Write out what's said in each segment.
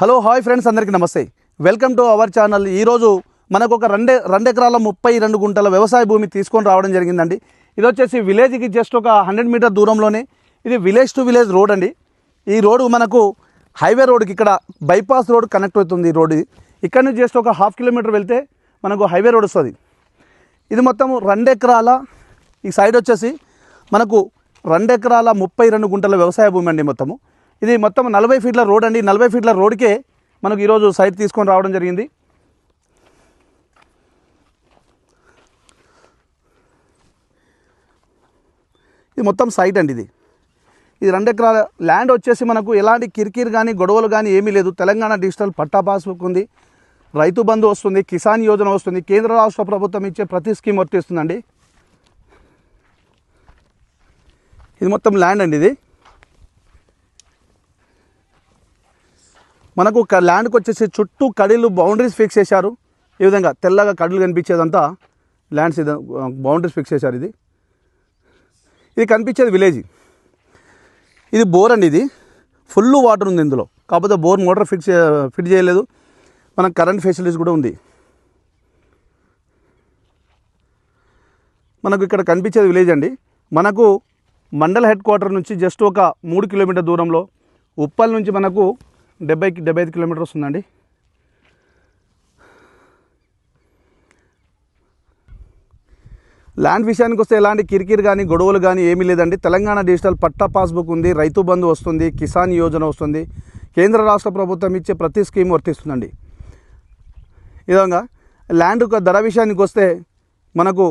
Hello hi friends, అందరికీ నమస్తే. Welcome to our channel. ఈరోజు మనకు ఒక 2 ఎకరాల 32 గుంటల వ్యవసాయ భూమి తీసుకొని రావడం జరిగిందండి. ఇది వచ్చేసి విలేజ్కి జస్ట్ ఒక 100 మీటర్ దూరంలోనే. ఇది విలేజ్ టు విలేజ్ రోడ్ అండి. ఈ రోడ్డు మనకు హైవే రోడ్కి ఇక్కడ బైపాస్ రోడ్ కనెక్ట్ అవుతుంది. ఈ రోడ్ ఇక్కడ నుంచి జస్ట్ ఒక 1/2 కిలోమీటర్ వెళ్తే మనకు హైవే రోడ్ వస్తుంది. ఇది మొత్తం 2 ఎకరాల, ఈ సైడ్ వచ్చేసి మనకు 2 ఎకరాల 32 గుంటల వ్యవసాయ భూమి అండి. మొత్తము ఇది మొత్తం 40 ఫీట్ల రోడ్ అండి. 40 ఫీట్ల రోడ్కే మనకు ఈరోజు సైట్ తీసుకొని రావడం జరిగింది. ఇది మొత్తం సైట్ అండి. ఇది 2 ఎకరాల ల్యాండ్ వచ్చేసి మనకు ఎలాంటి కిరికిరి కానీ గొడవలు కానీ ఏమీ లేదు. తెలంగాణ డిజిటల్ పట్టా పాస్బుక్ ఉంది, రైతు బంధు వస్తుంది, కిసాన్ యోజన వస్తుంది, కేంద్ర రాష్ట్ర ప్రభుత్వం ఇచ్చే ప్రతి స్కీమ్ వర్తిస్తుందండి. ఇది మొత్తం ల్యాండ్ అండి. ఇది మనకు ల్యాండ్కి వచ్చేసి చుట్టూ కడీలు బౌండరీస్ ఫిక్స్ చేశారు. ఈ విధంగా తెల్లగా కడీలు కనిపించేదంతా ల్యాండ్స్ బౌండరీస్ ఫిక్స్ చేశారు. ఇది కనిపించేది విలేజ్. ఇది బోర్ అండి. ఇది ఫుల్ వాటర్ ఉంది ఇందులో, కాకపోతే బోర్ మోటార్ ఫిట్ చేయలేదు. మనకు కరెంట్ ఫెసిలిటీస్ కూడా ఉంది. మనకు ఇక్కడ కనిపించేది విలేజ్ అండి. మనకు మండల హెడ్ క్వార్టర్ నుంచి జస్ట్ ఒక 3 కిలోమీటర్ దూరంలో, ఉప్పల్ నుంచి మనకు 70-75 కిలోమీటర్స్ వస్తుందండి. ల్యాండ్ విషయానికి వస్తే ఎలాంటి కిరికిరి కానీ గొడవలు కానీ ఏమీ లేదండి. తెలంగాణ డిజిటల్ పట్టా పాస్బుక్ ఉంది, రైతు బంధు వస్తుంది, కిసాన్ యోజన వస్తుంది, కేంద్ర రాష్ట్ర ప్రభుత్వం ఇచ్చే ప్రతి స్కీమ్ వర్తిస్తుందండి. ఈ విధంగా ల్యాండ్ ధర విషయానికి వస్తే మనకు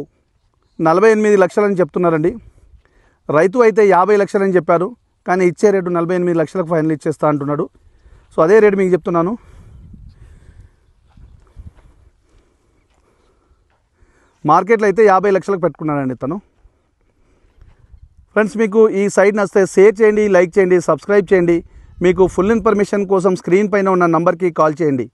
48 లక్షలని చెప్తున్నారండి. రైతు అయితే 50 లక్షలని చెప్పారు, కానీ ఇచ్చే రేటు 48 లక్షలకు ఫైనల్ ఇచ్చేస్తా అంటున్నాడు. సో అదే రేటు మీకు చెప్తున్నాను. మార్కెట్లో అయితే 50 లక్షలకు పెట్టుకున్నాడండి తను. ఫ్రెండ్స్, మీకు ఈ సైట్ నచ్చితే షేర్ చేయండి, లైక్ చేయండి, సబ్స్క్రైబ్ చేయండి. మీకు ఫుల్ ఇన్ఫర్మేషన్ కోసం స్క్రీన్ పైన ఉన్న నంబర్కి కాల్ చేయండి.